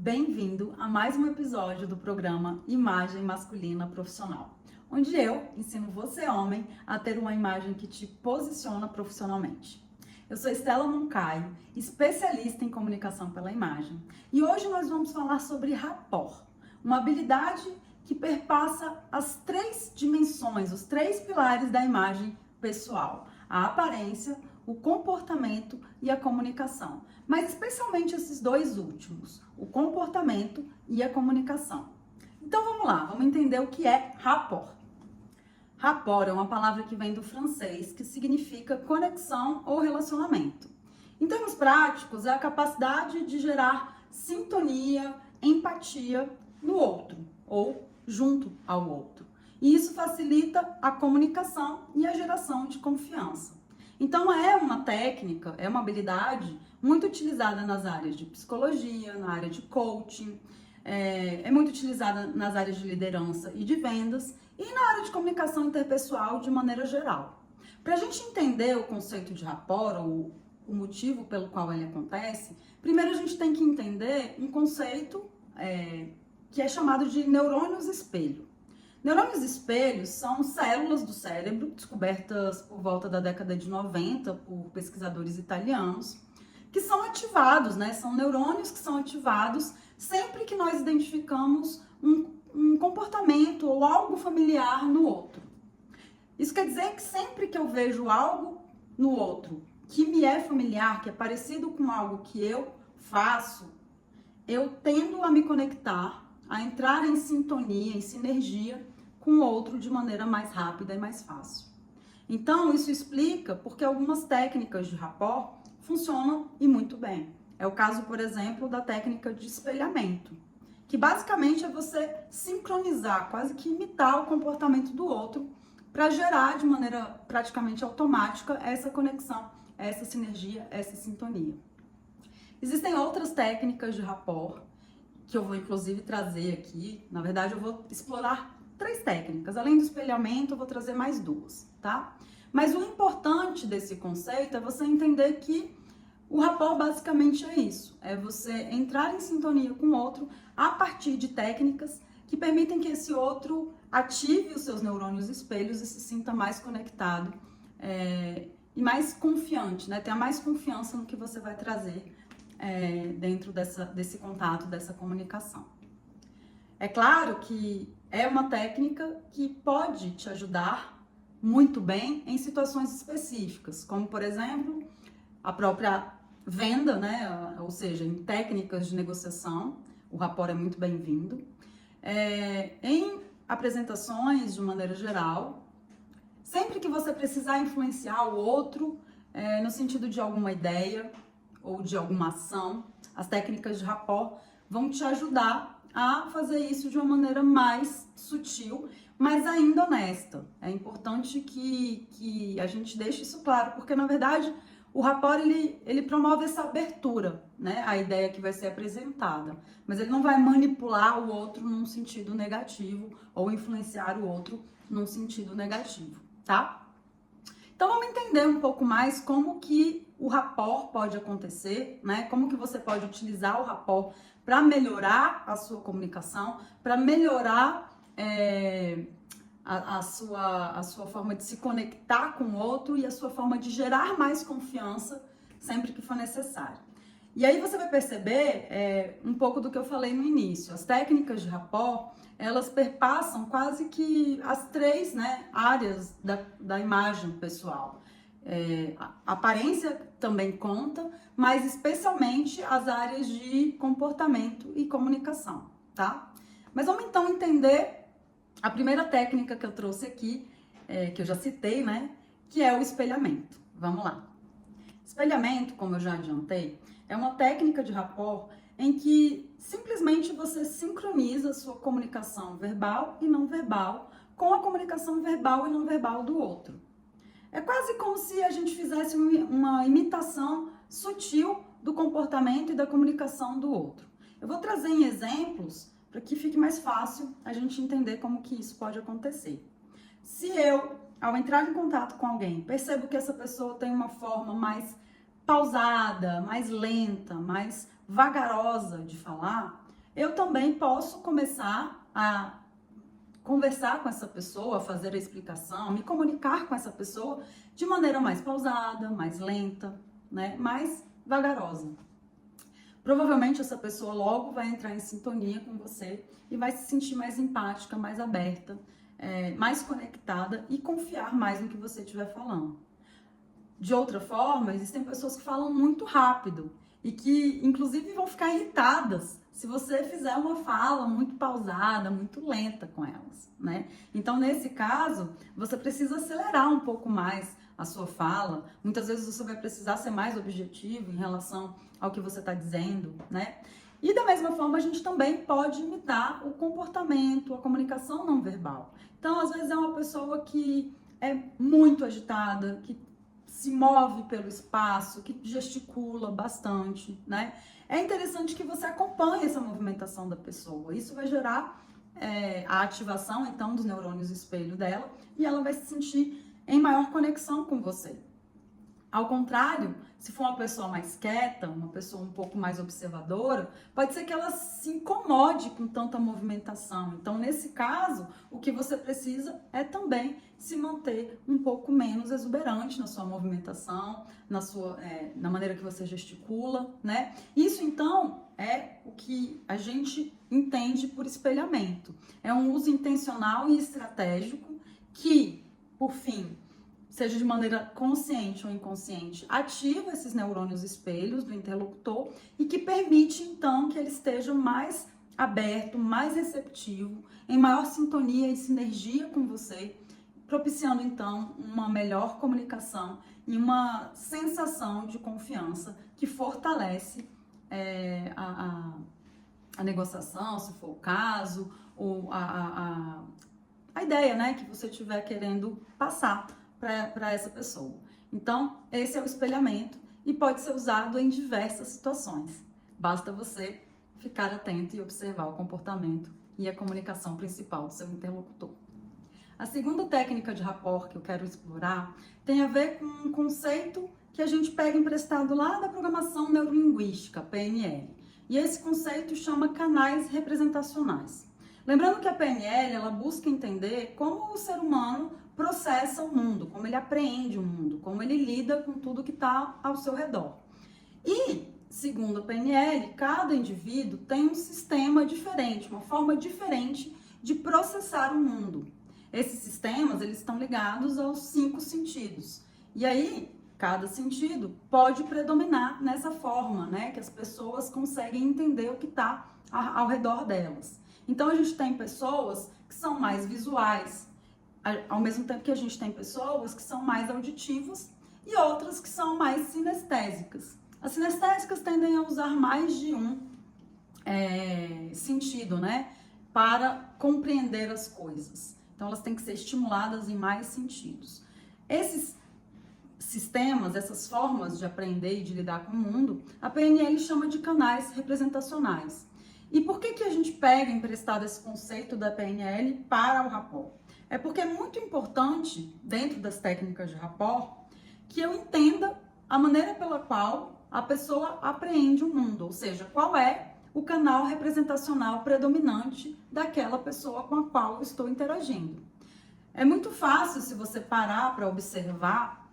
Bem-vindo a mais um episódio do programa Imagem Masculina Profissional, onde eu ensino você, homem, a ter uma imagem que te posiciona profissionalmente. Eu sou Estela Moncaio, especialista em comunicação pela imagem, e hoje nós vamos falar sobre rapport, uma habilidade que perpassa as três dimensões, os três pilares da imagem pessoal: a aparência, o comportamento e a comunicação, mas especialmente esses dois últimos, o comportamento e a comunicação. Então vamos lá, vamos entender o que é rapport. Rapport é uma palavra que vem do francês, que significa conexão ou relacionamento. Em termos práticos, é a capacidade de gerar sintonia, empatia no outro ou junto ao outro. E isso facilita a comunicação e a geração de confiança. Então é uma técnica, é uma habilidade muito utilizada nas áreas de psicologia, na área de coaching, é muito utilizada nas áreas de liderança e de vendas e na área de comunicação interpessoal de maneira geral. Para a gente entender o conceito de rapport, ou o motivo pelo qual ele acontece, primeiro a gente tem que entender um conceito que é chamado de neurônios espelho. Neurônios espelhos são células do cérebro descobertas por volta da década de 90 por pesquisadores italianos, que são ativados, né? São neurônios que são ativados sempre que nós identificamos um comportamento ou algo familiar no outro. Isso quer dizer que sempre que eu vejo algo no outro que me é familiar, que é parecido com algo que eu faço, eu tendo a me conectar, a entrar em sintonia, em sinergia com o outro de maneira mais rápida e mais fácil. Então, isso explica porque algumas técnicas de rapport funcionam e muito bem. É o caso, por exemplo, da técnica de espelhamento, que basicamente é você sincronizar, quase que imitar o comportamento do outro para gerar de maneira praticamente automática essa conexão, essa sinergia, essa sintonia. Existem outras técnicas de rapport que eu vou inclusive trazer aqui. Na verdade, eu vou explorar três técnicas. Além do espelhamento, eu vou trazer mais duas, tá? Mas o importante desse conceito é você entender que o rapport basicamente é isso. É você entrar em sintonia com o outro a partir de técnicas que permitem que esse outro ative os seus neurônios espelhos e se sinta mais conectado e mais confiante, né? Tenha mais confiança no que você vai trazer dentro desse contato, dessa comunicação. É claro que é uma técnica que pode te ajudar muito bem em situações específicas, como, por exemplo, a própria venda, né? Ou seja, em técnicas de negociação, o rapport é muito bem-vindo. Em apresentações, de maneira geral, sempre que você precisar influenciar o outro, no sentido de alguma ideia ou de alguma ação, as técnicas de rapport vão te ajudar a fazer isso de uma maneira mais sutil, mas ainda honesta. É importante que a gente deixe isso claro, porque na verdade o rapport ele promove essa abertura, né, a ideia que vai ser apresentada, mas ele não vai manipular o outro num sentido negativo ou influenciar o outro num sentido negativo, tá? Então vamos entender um pouco mais como que o rapport pode acontecer, né? Como que você pode utilizar o rapport para melhorar a sua comunicação, para melhorar a sua forma de se conectar com o outro e a sua forma de gerar mais confiança sempre que for necessário. E aí você vai perceber um pouco do que eu falei no início. As técnicas de rapport, elas perpassam quase que as três, né, áreas da imagem pessoal. A aparência também conta, mas especialmente as áreas de comportamento e comunicação, tá? Mas vamos então entender a primeira técnica que eu trouxe aqui, que eu já citei, né, que é o espelhamento. Vamos lá. Espelhamento, como eu já adiantei, é uma técnica de rapport em que simplesmente você sincroniza a sua comunicação verbal e não verbal com a comunicação verbal e não verbal do outro. É quase como se a gente fizesse uma imitação sutil do comportamento e da comunicação do outro. Eu vou trazer em exemplos para que fique mais fácil a gente entender como que isso pode acontecer. Se eu, ao entrar em contato com alguém, percebo que essa pessoa tem uma forma mais pausada, mais lenta, mais vagarosa de falar, eu também posso começar a conversar com essa pessoa, fazer a explicação, me comunicar com essa pessoa de maneira mais pausada, mais lenta, né? Mais vagarosa. Provavelmente essa pessoa logo vai entrar em sintonia com você e vai se sentir mais empática, mais aberta, mais conectada e confiar mais no que você estiver falando. De outra forma, existem pessoas que falam muito rápido e que, inclusive, vão ficar irritadas se você fizer uma fala muito pausada, muito lenta com elas, né? Então, nesse caso, você precisa acelerar um pouco mais a sua fala. Muitas vezes você vai precisar ser mais objetivo em relação ao que você está dizendo, né? E da mesma forma, a gente também pode imitar o comportamento, a comunicação não verbal. Então, às vezes é uma pessoa que é muito agitada, que se move pelo espaço, que gesticula bastante, né? É interessante que você acompanhe essa movimentação da pessoa. Isso vai gerar a ativação, então, dos neurônios espelho dela e ela vai se sentir em maior conexão com você. Ao contrário, se for uma pessoa mais quieta, uma pessoa um pouco mais observadora, pode ser que ela se incomode com tanta movimentação. Então, nesse caso, o que você precisa é também se manter um pouco menos exuberante na sua movimentação, na maneira que você gesticula, né? Isso, então, é o que a gente entende por espelhamento. É um uso intencional e estratégico que, por fim, seja de maneira consciente ou inconsciente, ativa esses neurônios espelhos do interlocutor e que permite, então, que ele esteja mais aberto, mais receptivo, em maior sintonia e sinergia com você, propiciando, então, uma melhor comunicação e uma sensação de confiança que fortalece a negociação, se for o caso, ou a ideia, né, que você estiver querendo passar para essa pessoa. Então, esse é o espelhamento e pode ser usado em diversas situações. Basta você ficar atento e observar o comportamento e a comunicação principal do seu interlocutor. A segunda técnica de rapport que eu quero explorar tem a ver com um conceito que a gente pega emprestado lá da programação neurolinguística, PNL. E esse conceito chama canais representacionais. Lembrando que a PNL, ela busca entender como o ser humano processa o mundo, como ele apreende o mundo, como ele lida com tudo que está ao seu redor. E, segundo a PNL, cada indivíduo tem um sistema diferente, uma forma diferente de processar o mundo. Esses sistemas, eles estão ligados aos 5 sentidos. E aí, cada sentido pode predominar nessa forma, né, que as pessoas conseguem entender o que está ao redor delas. Então, a gente tem pessoas que são mais visuais, ao mesmo tempo que a gente tem pessoas que são mais auditivas e outras que são mais sinestésicas. As sinestésicas tendem a usar mais de um sentido, né, para compreender as coisas. Então, elas têm que ser estimuladas em mais sentidos. Esses sistemas, essas formas de aprender e de lidar com o mundo, a PNL chama de canais representacionais. E por que a gente pega emprestado esse conceito da PNL para o rapport? É porque é muito importante, dentro das técnicas de rapport, que eu entenda a maneira pela qual a pessoa apreende o mundo, ou seja, qual é o canal representacional predominante daquela pessoa com a qual eu estou interagindo. É muito fácil, se você parar para observar,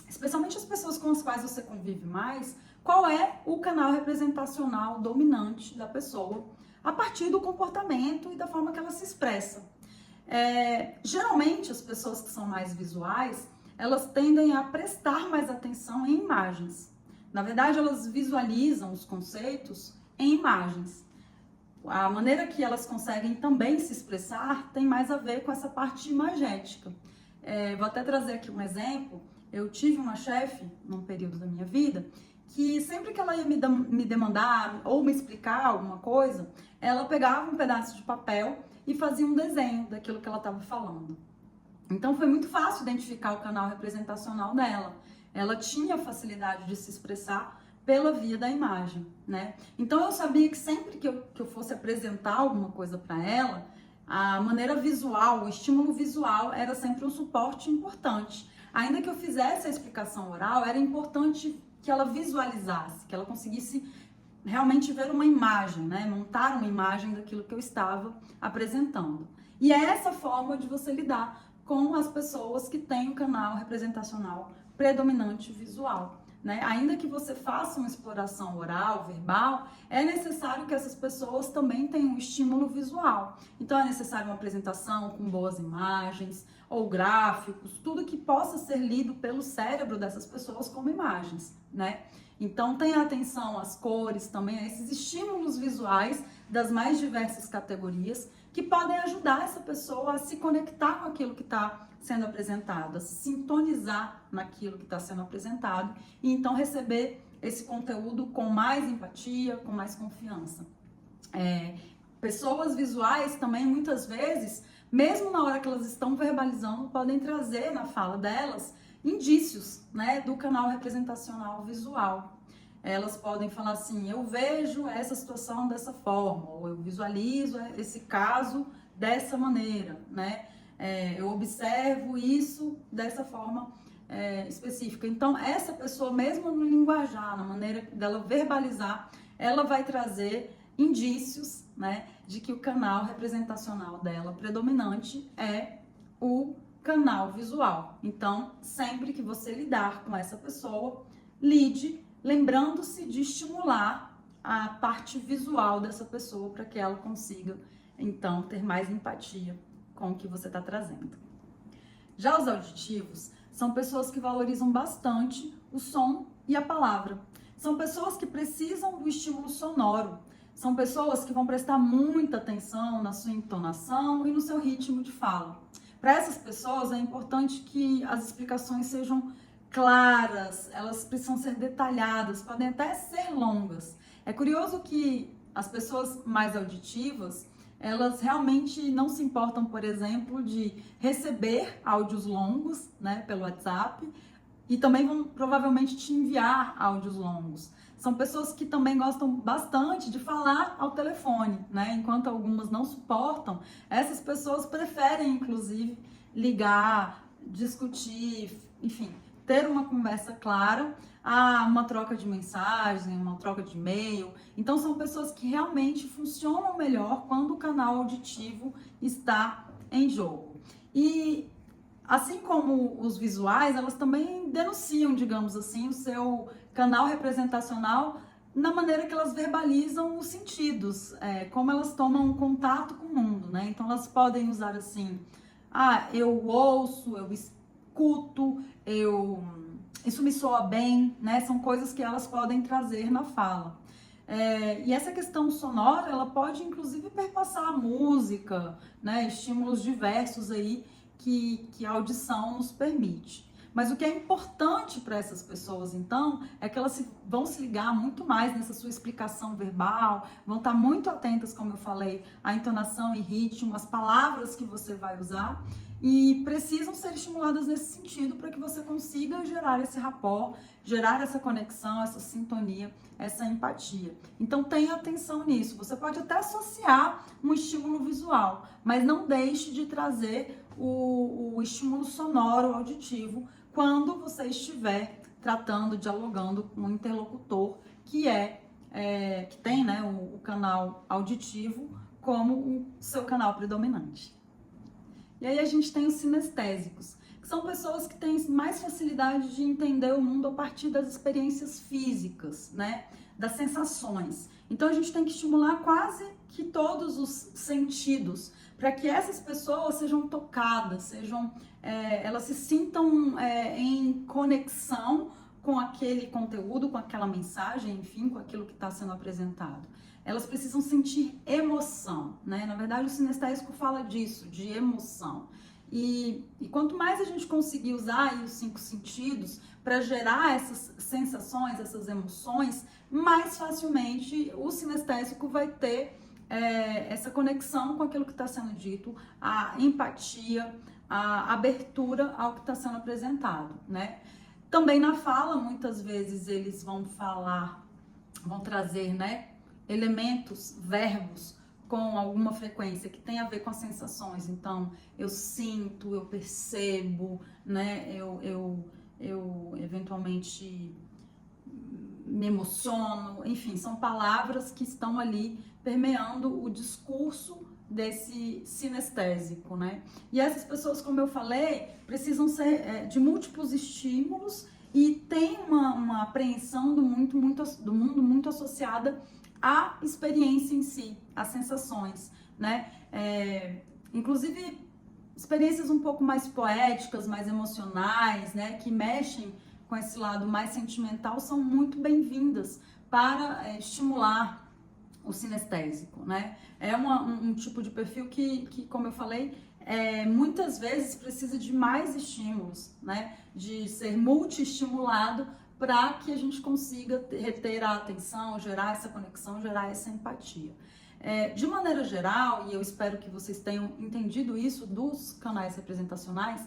especialmente as pessoas com as quais você convive mais, qual é o canal representacional dominante da pessoa a partir do comportamento e da forma que ela se expressa. Geralmente, as pessoas que são mais visuais, elas tendem a prestar mais atenção em imagens. Na verdade, elas visualizam os conceitos em imagens. A maneira que elas conseguem também se expressar tem mais a ver com essa parte imagética. Vou até trazer aqui um exemplo. Eu tive uma chefe, num período da minha vida, que sempre que ela ia me demandar ou me explicar alguma coisa, ela pegava um pedaço de papel e fazia um desenho daquilo que ela estava falando. Então foi muito fácil identificar o canal representacional dela. Ela tinha facilidade de se expressar pela via da imagem, né? Então eu sabia que sempre que eu fosse apresentar alguma coisa para ela, a maneira visual, o estímulo visual era sempre um suporte importante. Ainda que eu fizesse a explicação oral, era importante que ela visualizasse, que ela conseguisse realmente ver uma imagem, né? Montar uma imagem daquilo que eu estava apresentando. E é essa forma de você lidar com as pessoas que têm um canal representacional predominante visual, né? Ainda que você faça uma exploração oral, verbal, é necessário que essas pessoas também tenham um estímulo visual. Então é necessário uma apresentação com boas imagens ou gráficos, tudo que possa ser lido pelo cérebro dessas pessoas como imagens, né? Então tenha atenção às cores, também a esses estímulos visuais das mais diversas categorias que podem ajudar essa pessoa a se conectar com aquilo que está sendo apresentado, a se sintonizar naquilo que está sendo apresentado e então receber esse conteúdo com mais empatia, com mais confiança. Pessoas visuais também, muitas vezes, mesmo na hora que elas estão verbalizando, podem trazer na fala delas indícios, né, do canal representacional visual. Elas podem falar assim, eu vejo essa situação dessa forma, ou eu visualizo esse caso dessa maneira, né? Eu observo isso dessa forma específica. Então, essa pessoa, mesmo no linguajar, na maneira dela verbalizar, ela vai trazer indícios, né, de que o canal representacional dela predominante é o canal visual. Então, sempre que você lidar com essa pessoa, lide lembrando-se de estimular a parte visual dessa pessoa para que ela consiga, então, ter mais empatia com o que você está trazendo. Já os auditivos são pessoas que valorizam bastante o som e a palavra. São pessoas que precisam do estímulo sonoro. São pessoas que vão prestar muita atenção na sua entonação e no seu ritmo de fala. Para essas pessoas é importante que as explicações sejam claras, elas precisam ser detalhadas, podem até ser longas. É curioso que as pessoas mais auditivas, elas realmente não se importam, por exemplo, de receber áudios longos, né, pelo WhatsApp, e também vão provavelmente te enviar áudios longos. São pessoas que também gostam bastante de falar ao telefone, né? Enquanto algumas não suportam, essas pessoas preferem, inclusive, ligar, discutir, enfim, ter uma conversa clara, uma troca de mensagem, uma troca de e-mail. Então, são pessoas que realmente funcionam melhor quando o canal auditivo está em jogo. E assim como os visuais, elas também denunciam, digamos assim, o seu canal representacional na maneira que elas verbalizam os sentidos, como elas tomam contato com o mundo, né? Então elas podem usar assim, eu ouço, eu escuto, isso me soa bem, né? São coisas que elas podem trazer na fala. E essa questão sonora, ela pode inclusive perpassar a música, né? Estímulos diversos aí que a audição nos permite. Mas o que é importante para essas pessoas, então, é que elas vão se ligar muito mais nessa sua explicação verbal, vão estar muito atentas, como eu falei, à entonação e ritmo, às palavras que você vai usar, e precisam ser estimuladas nesse sentido para que você consiga gerar esse rapport, gerar essa conexão, essa sintonia, essa empatia. Então tenha atenção nisso. Você pode até associar um estímulo visual, mas não deixe de trazer o estímulo sonoro, auditivo, quando você estiver tratando, dialogando com um interlocutor que tem, né, o canal auditivo como o seu canal predominante. E aí a gente tem os sinestésicos, que são pessoas que têm mais facilidade de entender o mundo a partir das experiências físicas, né, das sensações. Então a gente tem que estimular quase que todos os sentidos, para que essas pessoas sejam tocadas, elas se sintam em conexão com aquele conteúdo, com aquela mensagem, enfim, com aquilo que está sendo apresentado. Elas precisam sentir emoção, né? Na verdade, o sinestésico fala disso, de emoção. E quanto mais a gente conseguir usar aí os 5 sentidos para gerar essas sensações, essas emoções, mais facilmente o sinestésico vai ter essa conexão com aquilo que está sendo dito, a empatia, a abertura ao que está sendo apresentado, né? Também na fala, muitas vezes eles vão trazer, né, elementos, verbos com alguma frequência que tem a ver com as sensações. Então, eu sinto, eu percebo, né, eu eventualmente me emociono, enfim, são palavras que estão ali permeando o discurso desse sinestésico, né? E essas pessoas, como eu falei, precisam ser de múltiplos estímulos e tem uma apreensão do mundo muito associada à experiência em si, às sensações, né? Inclusive experiências um pouco mais poéticas, mais emocionais, né? Que mexem com esse lado mais sentimental são muito bem-vindas para estimular o sinestésico, né? É um tipo de perfil que, como eu falei, muitas vezes precisa de mais estímulos, né? De ser multi-estimulado para que a gente consiga reter a atenção, gerar essa conexão, gerar essa empatia. De maneira geral, e eu espero que vocês tenham entendido isso dos canais representacionais,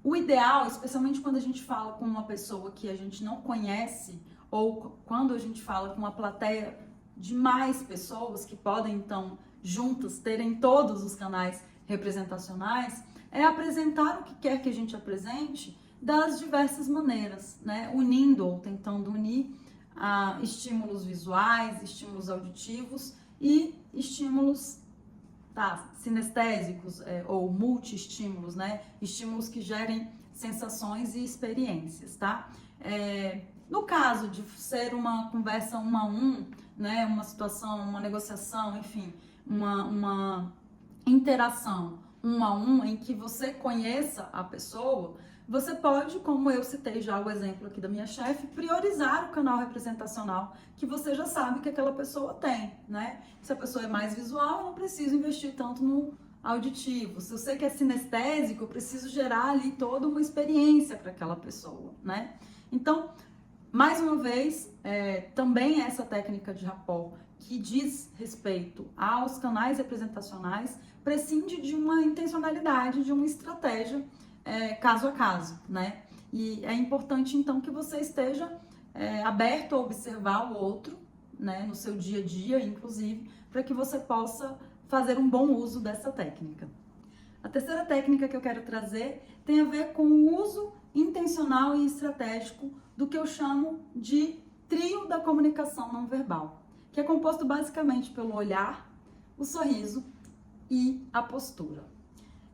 o ideal, especialmente quando a gente fala com uma pessoa que a gente não conhece, ou quando a gente fala com uma plateia de mais pessoas que podem, então, juntas terem todos os canais representacionais, é apresentar o que quer que a gente apresente das diversas maneiras, né? Unindo ou tentando unir estímulos visuais, estímulos auditivos e estímulos sinestésicos ou multi-estímulos, né? Estímulos que gerem sensações e experiências, tá? No caso de ser uma conversa 1 a 1, né? Uma situação, uma negociação, enfim, uma interação 1 a 1 em que você conheça a pessoa, você pode, como eu citei já o exemplo aqui da minha chefe, priorizar o canal representacional que você já sabe que aquela pessoa tem, né? Se a pessoa é mais visual, eu não preciso investir tanto no auditivo. Se eu sei que é sinestésico, eu preciso gerar ali toda uma experiência para aquela pessoa, né? Então, mais uma vez, também essa técnica de rapport que diz respeito aos canais representacionais prescinde de uma intencionalidade, de uma estratégia caso a caso, né? E é importante, então, que você esteja aberto a observar o outro, né? No seu dia a dia, inclusive, para que você possa fazer um bom uso dessa técnica. A terceira técnica que eu quero trazer tem a ver com o uso intencional e estratégico do que eu chamo de trio da comunicação não verbal, que é composto basicamente pelo olhar, o sorriso e a postura.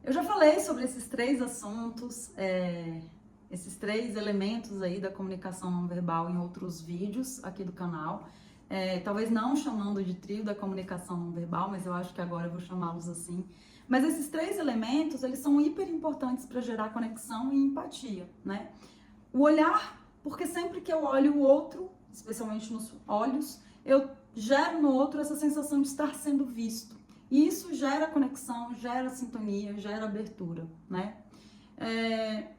Eu já falei sobre esses 3 assuntos, esses 3 elementos aí da comunicação não verbal em outros vídeos aqui do canal. Talvez não chamando de trio da comunicação não verbal, mas eu acho que agora eu vou chamá-los assim. Mas esses 3 elementos, eles são hiper importantes para gerar conexão e empatia, né? O olhar, porque sempre que eu olho o outro, especialmente nos olhos, eu gero no outro essa sensação de estar sendo visto. E isso gera conexão, gera sintonia, gera abertura, né?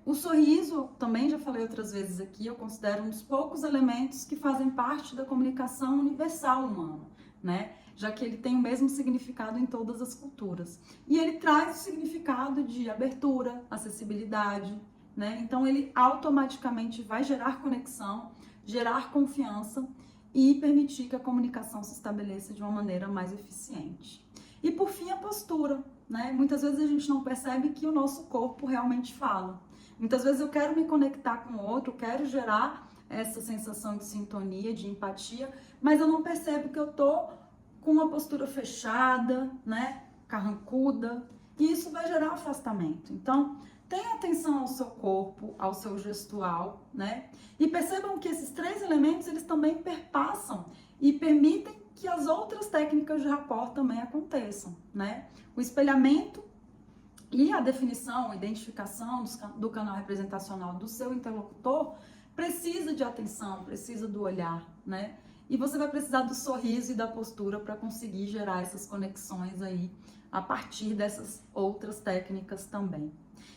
O sorriso, também já falei outras vezes aqui, eu considero um dos poucos elementos que fazem parte da comunicação universal humana, né? Já que ele tem o mesmo significado em todas as culturas. E ele traz o significado de abertura, acessibilidade, né? Então ele automaticamente vai gerar conexão, gerar confiança e permitir que a comunicação se estabeleça de uma maneira mais eficiente. E por fim, a postura, né? Muitas vezes a gente não percebe que o nosso corpo realmente fala. Muitas vezes eu quero me conectar com o outro, quero gerar essa sensação de sintonia, de empatia, mas eu não percebo que eu tô com uma postura fechada, né? Carrancuda, e isso vai gerar afastamento. Então, tenha atenção ao seu corpo, ao seu gestual, né? E percebam que esses 3 elementos, eles também perpassam e permitem que as outras técnicas de rapport também aconteçam, né? O espelhamento e a definição, a identificação do canal representacional do seu interlocutor precisa de atenção, precisa do olhar, né? E você vai precisar do sorriso e da postura para conseguir gerar essas conexões aí a partir dessas outras técnicas também.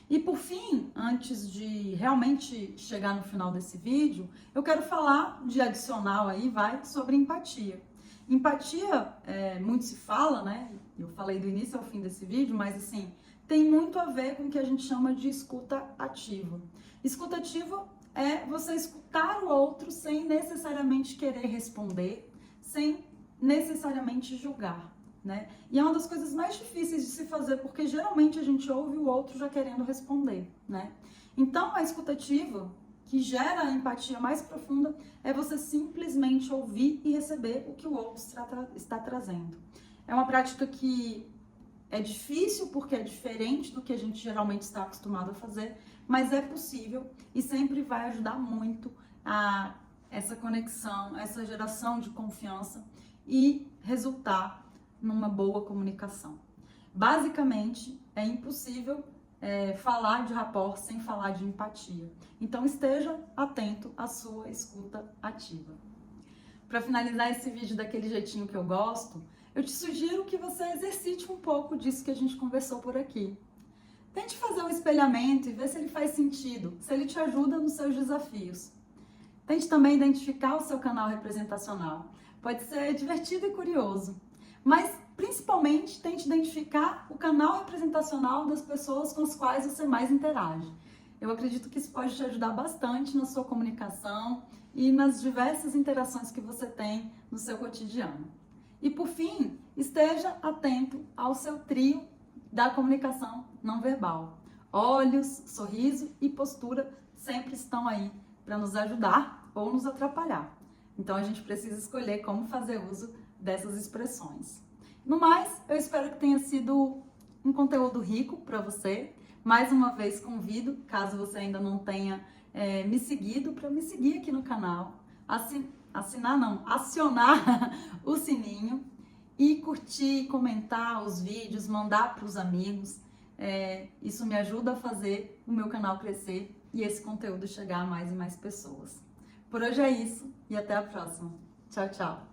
E por fim, antes de realmente chegar no final desse vídeo, eu quero falar de adicional aí, sobre empatia. Empatia, muito se fala, né? Eu falei do início ao fim desse vídeo, mas assim, tem muito a ver com o que a gente chama de escuta ativa. Escuta ativa é você escutar o outro sem necessariamente querer responder, sem necessariamente julgar, né? E é uma das coisas mais difíceis de se fazer, porque geralmente a gente ouve o outro já querendo responder, né? Então, a escuta ativa, que gera a empatia mais profunda é você simplesmente ouvir e receber o que o outro está trazendo. É uma prática que é difícil porque é diferente do que a gente geralmente está acostumado a fazer, mas é possível e sempre vai ajudar muito a essa conexão, essa geração de confiança e resultar numa boa comunicação. Basicamente, é impossível falar de rapport sem falar de empatia. Então, esteja atento à sua escuta ativa. Para finalizar esse vídeo daquele jeitinho que eu gosto, eu te sugiro que você exercite um pouco disso que a gente conversou por aqui. Tente fazer um espelhamento e ver se ele faz sentido, se ele te ajuda nos seus desafios. Tente também identificar o seu canal representacional. Pode ser divertido e curioso, mas principalmente tente identificar o canal representacional das pessoas com as quais você mais interage. Eu acredito que isso pode te ajudar bastante na sua comunicação e nas diversas interações que você tem no seu cotidiano. E por fim, esteja atento ao seu trio da comunicação não verbal. Olhos, sorriso e postura sempre estão aí para nos ajudar ou nos atrapalhar. Então a gente precisa escolher como fazer uso dessas expressões. No mais, eu espero que tenha sido um conteúdo rico para você. Mais uma vez convido, caso você ainda não tenha me seguido, para me seguir aqui no canal, acionar o sininho e curtir, comentar os vídeos, mandar para os amigos. Isso me ajuda a fazer o meu canal crescer e esse conteúdo chegar a mais e mais pessoas. Por hoje é isso e até a próxima. Tchau, tchau!